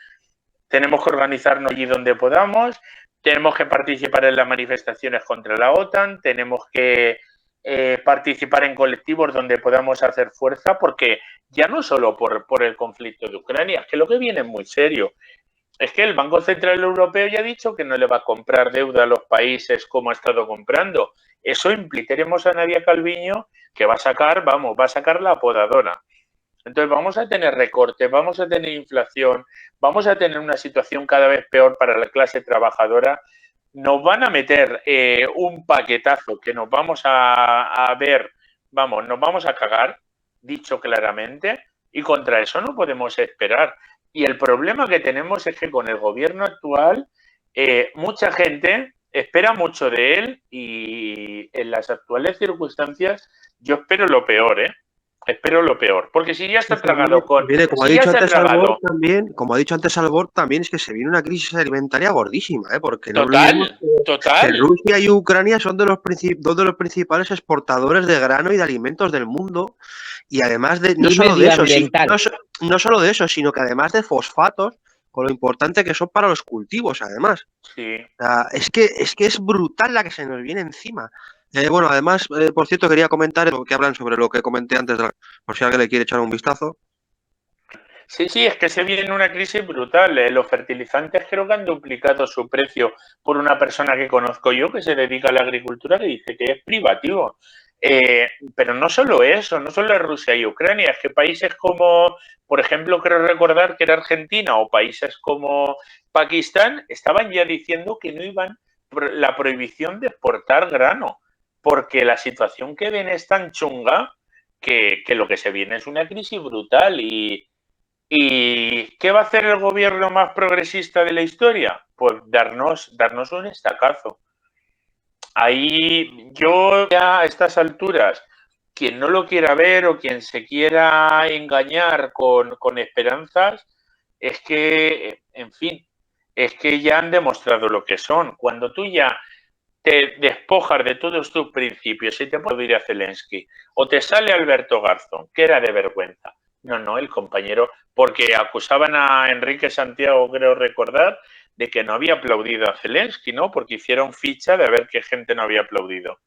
Speaker 1: Tenemos que organizarnos allí donde podamos, tenemos que participar en las manifestaciones contra la OTAN, tenemos que participar en colectivos donde podamos hacer fuerza, porque ya no solo por el conflicto de Ucrania, es que lo que viene es muy serio. Es que el Banco Central Europeo ya ha dicho que no le va a comprar deuda a los países como ha estado comprando. Eso implicaremos a Nadia Calviño que va a sacar la podadora. Entonces vamos a tener recortes, vamos a tener inflación, vamos a tener una situación cada vez peor para la clase trabajadora. Nos van a meter un paquetazo que nos vamos a ver, nos vamos a cagar, dicho claramente, y contra eso no podemos esperar. Y el problema que tenemos es que con el gobierno actual mucha gente espera mucho de él y en las actuales circunstancias yo espero lo peor, Espero lo peor, porque si ya está tragado con...
Speaker 7: Como ha dicho antes Albor, también es que se viene una crisis alimentaria gordísima, porque no olvidemos que Rusia y Ucrania son dos de los principales exportadores de grano y de alimentos del mundo, y además de no solo de eso, sino que además de fosfatos, con lo importante que son para los cultivos, además.
Speaker 1: Sí.
Speaker 7: O sea, es que es brutal la que se nos viene encima. Bueno, además, por cierto, quería comentar que hablan sobre lo que comenté antes, por si alguien le quiere echar un vistazo.
Speaker 1: Sí, es que se viene una crisis brutal. Los fertilizantes creo que han duplicado su precio por una persona que conozco yo que se dedica a la agricultura, que dice que es privativo. Pero no solo eso, no solo es Rusia y Ucrania, es que países como, por ejemplo, creo recordar que era Argentina o países como Pakistán estaban ya diciendo que no iban la prohibición de exportar grano, porque la situación que ven es tan chunga que lo que se viene es una crisis brutal. ¿Y qué va a hacer el gobierno más progresista de la historia? Pues darnos un estacazo. Ahí yo ya a estas alturas, quien no lo quiera ver o quien se quiera engañar con esperanzas, es que, en fin, es que ya han demostrado lo que son. Cuando tú ya te despojas de todos tus principios y te puedo ir a Zelensky, o te sale Alberto Garzón, que era de vergüenza. No, el compañero, porque acusaban a Enrique Santiago, creo recordar, de que no había aplaudido a Zelensky, ¿no? Porque hicieron ficha de ver qué gente no había aplaudido.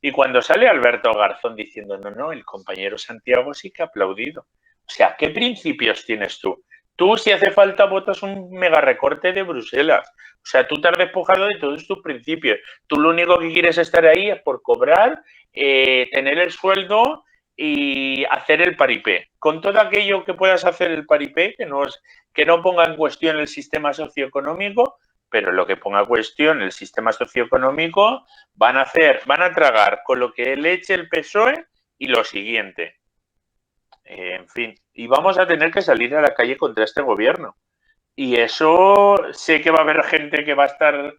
Speaker 1: Y cuando sale Alberto Garzón diciendo, no, el compañero Santiago sí que ha aplaudido. O sea, ¿qué principios tienes tú? Tú, si hace falta, votas un mega recorte de Bruselas. O sea, tú te has despojado de todos tus principios. Tú lo único que quieres estar ahí es por cobrar, tener el sueldo y hacer el paripé. Con todo aquello que puedas hacer el paripé, que no ponga en cuestión el sistema socioeconómico, pero lo que ponga en cuestión el sistema socioeconómico van a tragar con lo que le eche el PSOE y lo siguiente. En fin, y vamos a tener que salir a la calle contra este gobierno. Y eso sé que va a haber gente que va a estar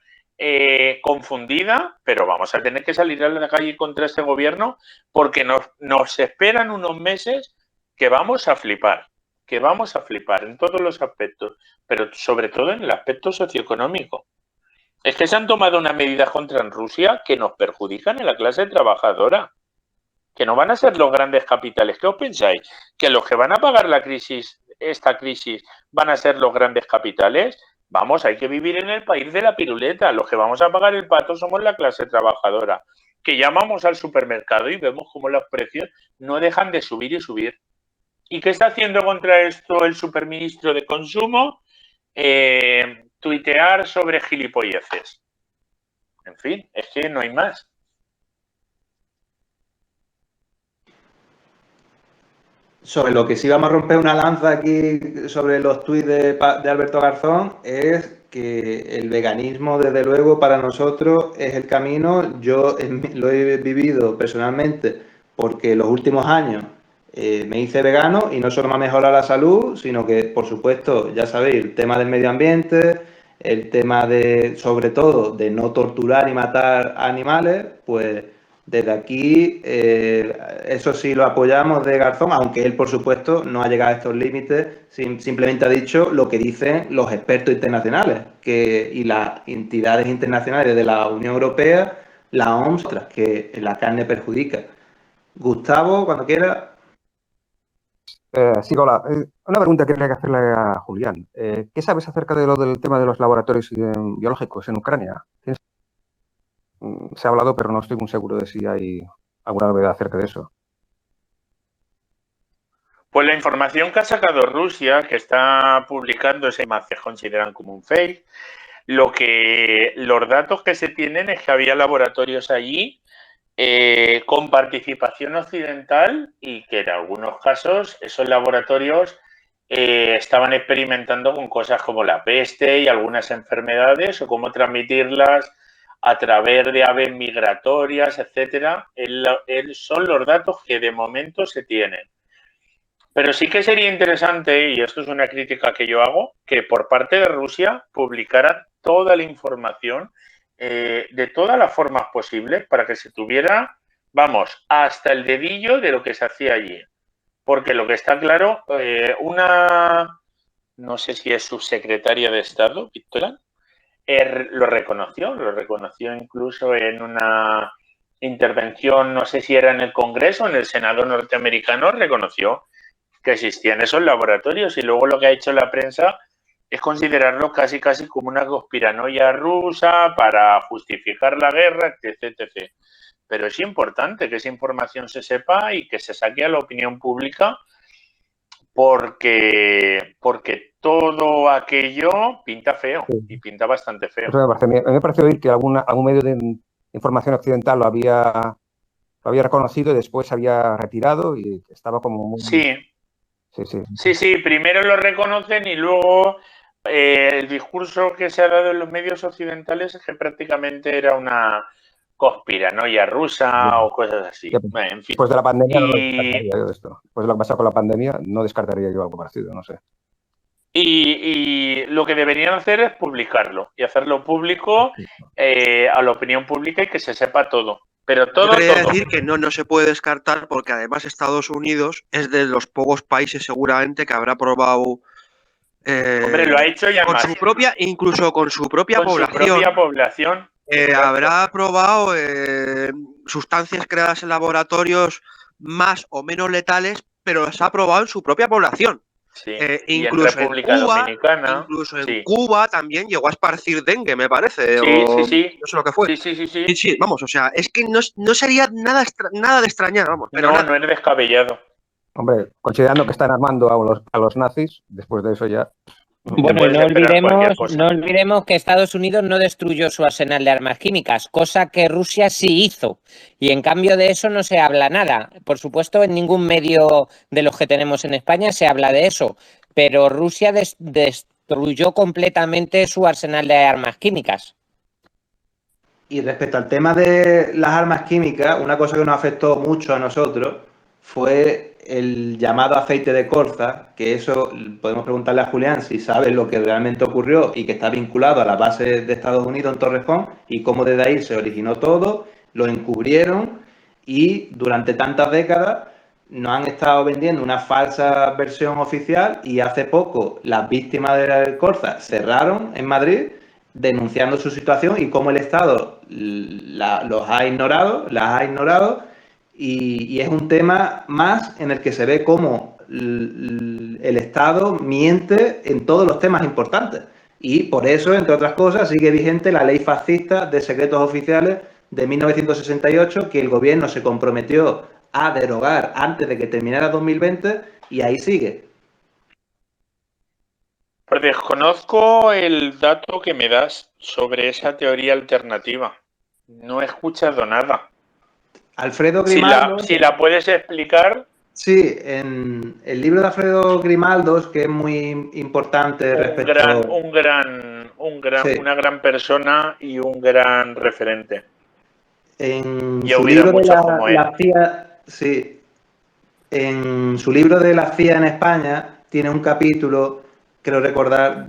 Speaker 1: confundida, pero vamos a tener que salir a la calle contra este gobierno porque nos esperan unos meses que vamos a flipar en todos los aspectos, pero sobre todo en el aspecto socioeconómico. Es que se han tomado unas medidas contra Rusia que nos perjudican a la clase trabajadora, que no van a ser los grandes capitales. ¿Qué os pensáis? ¿Que los que van a pagar esta crisis van a ser los grandes capitales? Vamos, hay que vivir en el país de la piruleta. Los que vamos a pagar el pato somos la clase trabajadora, que llamamos al supermercado y vemos cómo los precios no dejan de subir y subir. ¿Y qué está haciendo contra esto el superministro de Consumo? Tuitear sobre gilipolleces. En fin, es que no hay más.
Speaker 3: Sobre lo que sí vamos a romper una lanza aquí sobre los tuits de Alberto Garzón es que el veganismo, desde luego, para nosotros es el camino. Yo lo he vivido personalmente porque los últimos años me hice vegano y no solo me ha mejorado la salud, sino que, por supuesto, ya sabéis, el tema del medio ambiente, el tema sobre todo, de no torturar y matar animales, pues Desde aquí, eso sí lo apoyamos de Garzón, aunque él, por supuesto, no ha llegado a estos límites, simplemente ha dicho lo que dicen los expertos internacionales y las entidades internacionales de la Unión Europea, la OMS, que la carne perjudica. Gustavo, cuando quiera.
Speaker 9: Sí, hola. Una pregunta que quería hacerle a Julián. ¿Qué sabes acerca de del tema de los laboratorios biológicos en Ucrania? Se ha hablado, pero no estoy muy seguro de si hay alguna novedad acerca de eso.
Speaker 1: Pues la información que ha sacado Rusia, que está publicando esa imagen, se consideran como un fake. Los datos que se tienen es que había laboratorios allí con participación occidental y que en algunos casos esos laboratorios estaban experimentando con cosas como la peste y algunas enfermedades o cómo transmitirlas a través de aves migratorias, etcétera. Son los datos que de momento se tienen. Pero sí que sería interesante, y esto es una crítica que yo hago, que por parte de Rusia publicaran toda la información de todas las formas posibles para que se tuviera, vamos, hasta el dedillo de lo que se hacía allí. Porque lo que está claro, no sé si es subsecretaria de Estado, Victoria, lo reconoció incluso en una intervención, no sé si era en el Congreso, en el Senado norteamericano, reconoció que existían esos laboratorios y luego lo que ha hecho la prensa es considerarlo casi como una conspiranoia rusa para justificar la guerra, etc. Pero es importante que esa información se sepa y que se saque a la opinión pública porque todo aquello pinta feo y pinta bastante feo.
Speaker 9: A mí me parece oír que algún medio de información occidental lo había reconocido y después se había retirado y estaba como muy... Sí,
Speaker 1: primero lo reconocen y luego el discurso que se ha dado en los medios occidentales es que prácticamente era una conspiranoia rusa o cosas así. En fin.
Speaker 9: Después de la pandemia no descartaría yo esto. Después de lo que pasa con la pandemia no descartaría yo algo parecido, no sé.
Speaker 1: Y lo que deberían hacer es publicarlo y hacerlo público a la opinión pública y que se sepa todo. Pero todo.
Speaker 7: Yo quería decir que no se puede descartar porque además Estados Unidos es de los pocos países seguramente que habrá probado.
Speaker 1: Hombre, lo ha hecho ya
Speaker 7: con
Speaker 1: más.
Speaker 7: Su propia, incluso con su propia población. Habrá probado sustancias creadas en laboratorios más o menos letales, pero las ha probado en su propia población.
Speaker 1: Sí.
Speaker 7: Incluso
Speaker 1: en República Dominicana.
Speaker 7: Incluso en Cuba también llegó a esparcir dengue, me parece.
Speaker 1: Sí.
Speaker 7: No sé lo que fue.
Speaker 1: Sí.
Speaker 7: Vamos, o sea, es que no sería nada de extrañar, vamos. Pero
Speaker 1: no es descabellado.
Speaker 9: Hombre, considerando que están armando a los nazis, después de eso ya...
Speaker 8: Bueno, no olvidemos que Estados Unidos no destruyó su arsenal de armas químicas, cosa que Rusia sí hizo. Y en cambio de eso no se habla nada. Por supuesto, en ningún medio de los que tenemos en España se habla de eso. Pero Rusia destruyó completamente su arsenal de armas químicas.
Speaker 3: Y respecto al tema de las armas químicas, una cosa que nos afectó mucho a nosotros fue el llamado aceite de colza, que eso podemos preguntarle a Julián si sabe lo que realmente ocurrió y que está vinculado a la base de Estados Unidos en Torrejón y cómo desde ahí se originó todo, lo encubrieron y durante tantas décadas nos han estado vendiendo una falsa versión oficial y hace poco las víctimas del colza cerraron en Madrid denunciando su situación y cómo el Estado las ha ignorado y es un tema más en el que se ve cómo el Estado miente en todos los temas importantes. Y por eso, entre otras cosas, sigue vigente la ley fascista de secretos oficiales de 1968 que el gobierno se comprometió a derogar antes de que terminara 2020 y ahí sigue.
Speaker 1: Pues desconozco el dato que me das sobre esa teoría alternativa. No he escuchado nada.
Speaker 3: Alfredo Grimaldo.
Speaker 1: Si la puedes explicar.
Speaker 3: Sí, en el libro de Alfredo Grimaldo, que es muy importante
Speaker 1: una gran persona y un gran referente.
Speaker 3: En su libro de la CIA, sí, en su libro de la CIA en España tiene un capítulo, creo recordar,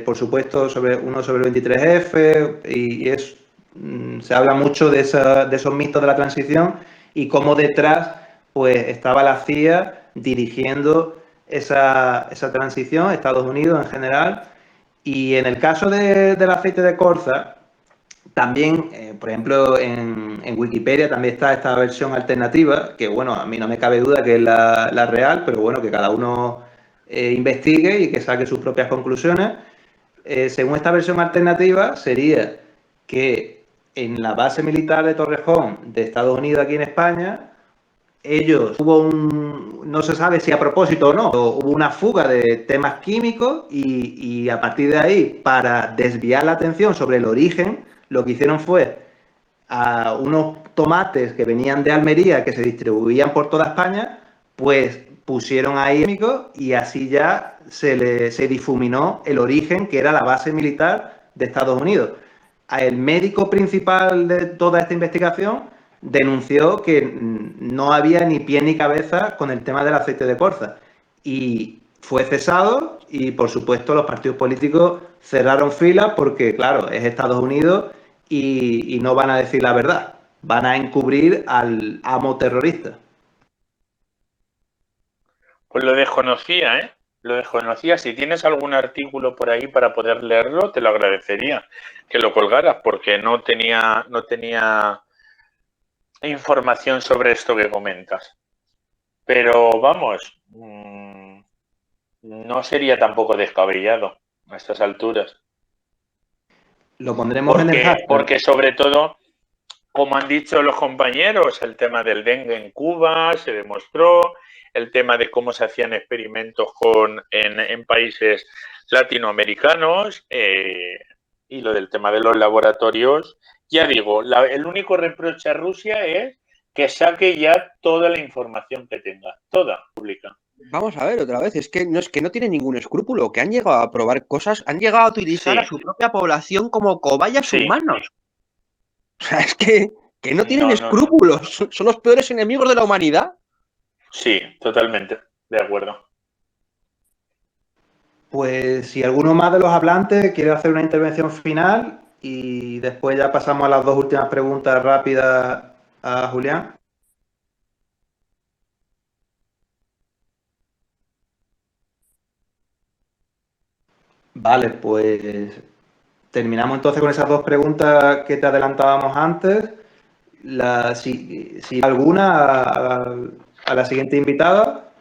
Speaker 3: por supuesto, sobre el 23F y es se habla mucho de esos mitos de la transición y cómo detrás pues estaba la CIA dirigiendo esa transición, Estados Unidos en general. Y en el caso del aceite de colza, también, por ejemplo, en Wikipedia también está esta versión alternativa, que bueno, a mí no me cabe duda que es la real, pero bueno, que cada uno investigue y que saque sus propias conclusiones. Según esta versión alternativa, sería que en la base militar de Torrejón de Estados Unidos aquí en España, no se sabe si a propósito o no, hubo una fuga de temas químicos y a partir de ahí, para desviar la atención sobre el origen, lo que hicieron fue a unos tomates que venían de Almería, que se distribuían por toda España, pues pusieron ahí químicos y así ya se difuminó el origen, que era la base militar de Estados Unidos. El médico principal de toda esta investigación denunció que no había ni pie ni cabeza con el tema del aceite de colza y fue cesado y, por supuesto, los partidos políticos cerraron filas porque, claro, es Estados Unidos y no van a decir la verdad, van a encubrir al amo terrorista.
Speaker 1: Pues lo desconocía, ¿eh? Lo desconocía. Si tienes algún artículo por ahí para poder leerlo, te lo agradecería que lo colgaras, porque no tenía información sobre esto que comentas. Pero vamos, no sería tampoco descabellado a estas alturas.
Speaker 3: Lo pondremos en el hashtag.
Speaker 1: Porque sobre todo, como han dicho los compañeros, el tema del dengue en Cuba se demostró, el tema de cómo se hacían experimentos en países latinoamericanos y lo del tema de los laboratorios. Ya digo, el único reproche a Rusia es que saque ya toda la información que tenga, toda pública.
Speaker 7: Vamos a ver otra vez, es que no tiene ningún escrúpulo, que han llegado a probar cosas, han llegado a utilizar a su propia población como cobayas humanos. O sea, es que no tienen escrúpulos, son los peores enemigos de la humanidad.
Speaker 1: Sí, totalmente, de acuerdo.
Speaker 3: Pues si alguno más de los hablantes quiere hacer una intervención final y después ya pasamos a las dos últimas preguntas rápidas a Julián. Vale, pues terminamos entonces con esas dos preguntas que te adelantábamos antes. Si alguna a la siguiente invitada.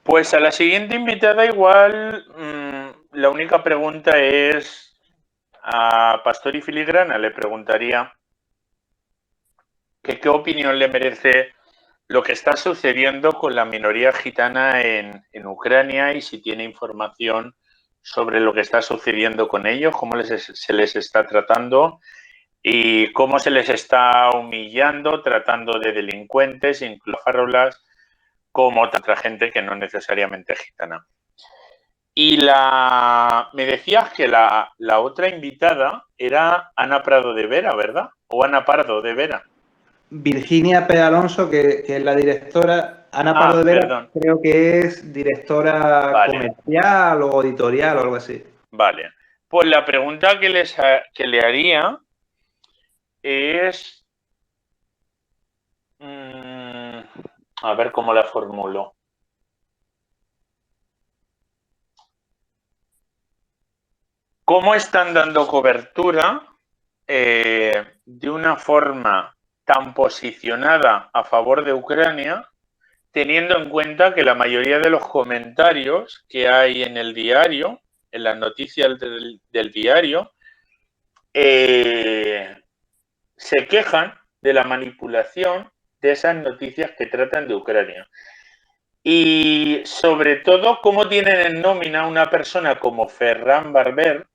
Speaker 1: Pues a la siguiente invitada igual la única pregunta es a Pastor y Filigrana. Le preguntaría que qué opinión le merece lo que está sucediendo con la minoría gitana en Ucrania y si tiene información sobre lo que está sucediendo con ellos, cómo se les está tratando y cómo se les está humillando, tratando de delincuentes, incluso farolas, como otra gente que no necesariamente es gitana. Y me decías que la otra invitada era Ana Prado de Vera, ¿verdad? O Ana Pardo de Vera.
Speaker 3: Virginia P. Alonso, que es la directora. Ana Pardo de Vera, creo que es directora comercial o editorial o algo así.
Speaker 1: Vale. Pues la pregunta que le haría es... a ver cómo la formulo. ¿Cómo están dando cobertura de una forma tan posicionada a favor de Ucrania, teniendo en cuenta que la mayoría de los comentarios que hay en el diario, en las noticias del diario, se quejan de la manipulación de esas noticias que tratan de Ucrania? Y sobre todo, cómo tienen en nómina una persona como Ferran Barber,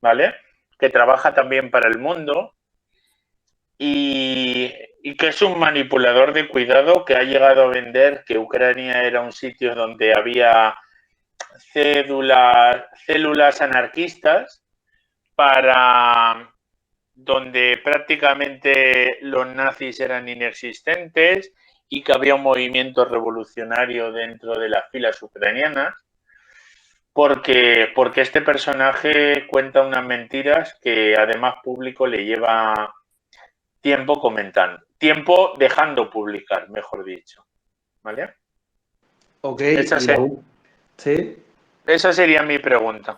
Speaker 1: ¿vale? Que trabaja también para El Mundo y que es un manipulador de cuidado que ha llegado a vender que Ucrania era un sitio donde había células anarquistas donde prácticamente los nazis eran inexistentes y que había un movimiento revolucionario dentro de las filas ucranianas. porque este personaje cuenta unas mentiras que además público le lleva tiempo comentando, tiempo dejando publicar, mejor dicho. ¿Vale?
Speaker 3: Ok,
Speaker 1: ¿Sí? Esa sería mi pregunta.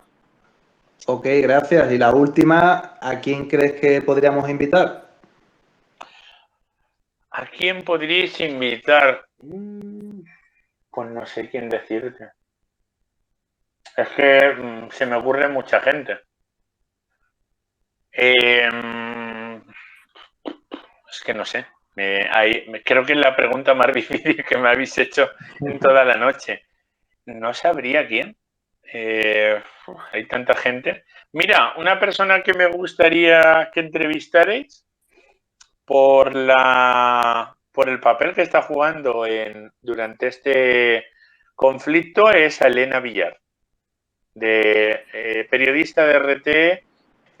Speaker 3: Ok, gracias. Y la última, ¿a quién crees que podríamos invitar?
Speaker 1: ¿A quién podríais invitar? Pues no sé quién decirte. Es que se me ocurre mucha gente. Es que no sé. Creo que es la pregunta más difícil que me habéis hecho en toda la noche. No sabría quién. Hay tanta gente. Mira, una persona que me gustaría que entrevistarais por el papel que está jugando durante este conflicto es a Elena Villar, periodista de RT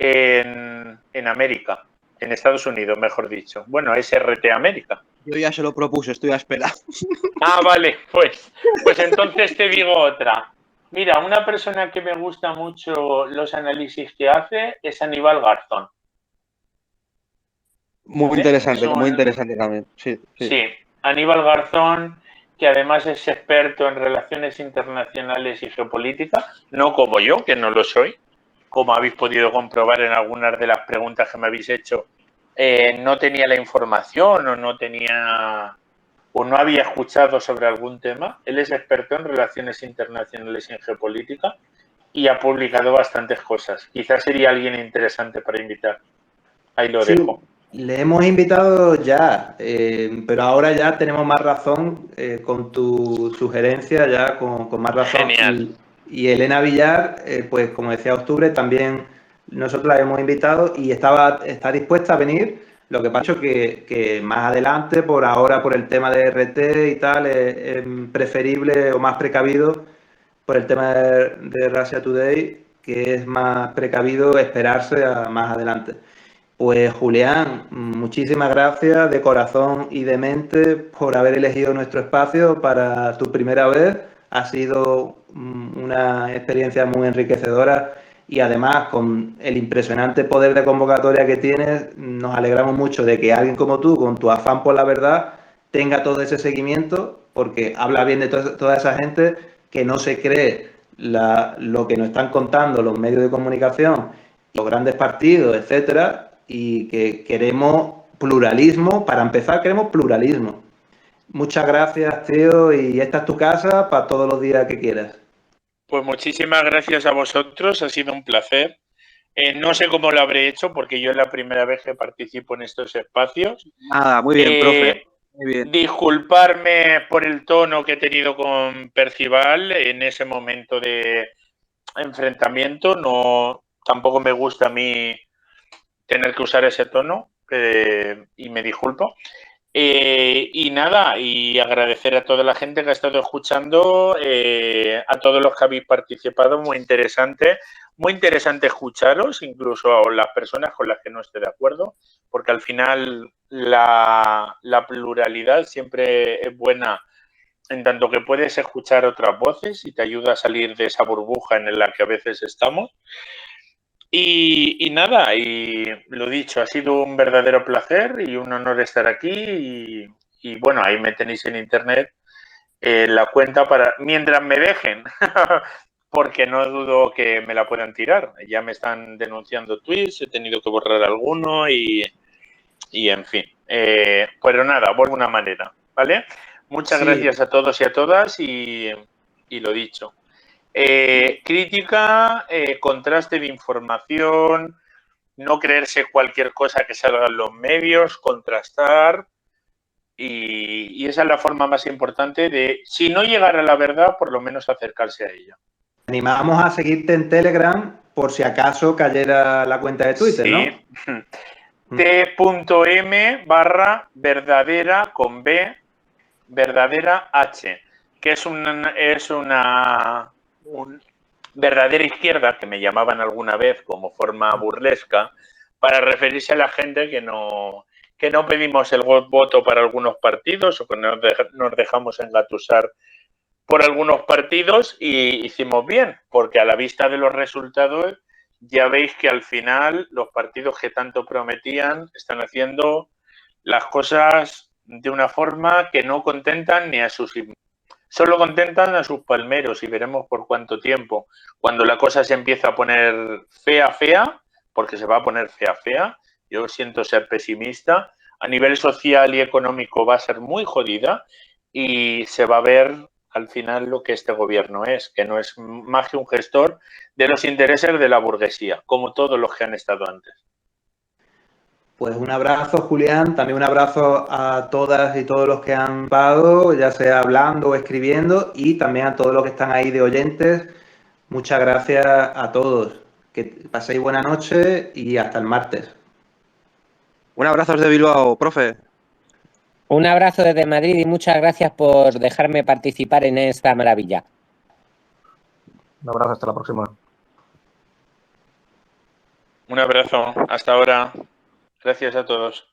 Speaker 1: en América, en Estados Unidos, mejor dicho. Bueno, es RT América.
Speaker 10: Yo ya se lo propuse, estoy a esperar.
Speaker 1: Ah, vale, pues entonces te digo otra. Mira, una persona que me gusta mucho los análisis que hace es Aníbal Garzón.
Speaker 10: Muy interesante, muy interesante también. Sí,
Speaker 1: Aníbal Garzón, que además es experto en relaciones internacionales y geopolítica, no como yo, que no lo soy, como habéis podido comprobar en algunas de las preguntas que me habéis hecho, no tenía la información o no había escuchado sobre algún tema. Él es experto en relaciones internacionales y en geopolítica y ha publicado bastantes cosas. Quizás sería alguien interesante para invitar. Ahí lo dejo.
Speaker 3: Le hemos invitado ya, pero ahora ya tenemos más razón con tu sugerencia, ya con más razón.
Speaker 1: Genial.
Speaker 3: Y Elena Villar, pues como decía Octubre, también nosotros la hemos invitado y está dispuesta a venir. Lo que pasa es que más adelante, por ahora, por el tema de RT y tal, es preferible o más precavido por el tema de Russia Today, que es más precavido esperarse a más adelante. Pues Julián, muchísimas gracias de corazón y de mente por haber elegido nuestro espacio para tu primera vez. Ha sido una experiencia muy enriquecedora y además con el impresionante poder de convocatoria que tienes, nos alegramos mucho de que alguien como tú, con tu afán por la verdad, tenga todo ese seguimiento, porque habla bien de toda esa gente que no se cree lo que nos están contando los medios de comunicación, los grandes partidos, etcétera, y que queremos pluralismo. Para empezar, queremos pluralismo. Muchas gracias, tío, y esta es tu casa para todos los días que quieras.
Speaker 1: Pues muchísimas gracias a vosotros, ha sido un placer. No sé cómo lo habré hecho porque yo es la primera vez que participo en estos espacios.
Speaker 10: Nada, muy bien, profe. Muy bien.
Speaker 1: Disculparme por el tono que he tenido con Percival en ese momento de enfrentamiento. No, tampoco me gusta a mí tener que usar ese tono y me disculpo. Y nada, y agradecer a toda la gente que ha estado escuchando, a todos los que habéis participado, muy interesante escucharos, incluso a las personas con las que no esté de acuerdo, porque al final la pluralidad siempre es buena en tanto que puedes escuchar otras voces y te ayuda a salir de esa burbuja en la que a veces estamos. Y nada, y lo dicho, ha sido un verdadero placer y un honor estar aquí y bueno, ahí me tenéis en internet la cuenta para mientras me dejen, porque no dudo que me la puedan tirar. Ya me están denunciando tweets, he tenido que borrar alguno y en fin. Pero nada, por una manera, ¿vale? Muchas gracias a todos y a todas y lo dicho. Crítica, contraste de información, no creerse cualquier cosa que salga en los medios, contrastar y esa es la forma más importante de, si no llegar a la verdad, por lo menos acercarse a ella.
Speaker 3: Animamos a seguirte en Telegram por si acaso cayera la cuenta de Twitter,
Speaker 1: sí. ¿No? T.m/verdadera con B, verdadera H, que es una verdadera izquierda, que me llamaban alguna vez como forma burlesca, para referirse a la gente que no pedimos el voto para algunos partidos o que nos dejamos engatusar por algunos partidos y hicimos bien, porque a la vista de los resultados ya veis que al final los partidos que tanto prometían están haciendo las cosas de una forma que no contentan ni a sus... Solo contentan a sus palmeros y veremos por cuánto tiempo. Cuando la cosa se empieza a poner fea, porque se va a poner fea, yo siento ser pesimista, a nivel social y económico va a ser muy jodida y se va a ver al final lo que este gobierno es, que no es más que un gestor de los intereses de la burguesía, como todos los que han estado antes.
Speaker 3: Pues un abrazo, Julián, también un abrazo a todas y todos los que han parado, ya sea hablando o escribiendo, y también a todos los que están ahí de oyentes. Muchas gracias a todos. Que paséis buena noche y hasta el martes.
Speaker 10: Un abrazo desde Bilbao, profe.
Speaker 8: Un abrazo desde Madrid y muchas gracias por dejarme participar en esta maravilla.
Speaker 9: Un abrazo, hasta la próxima.
Speaker 1: Un abrazo, hasta ahora. Gracias a todos.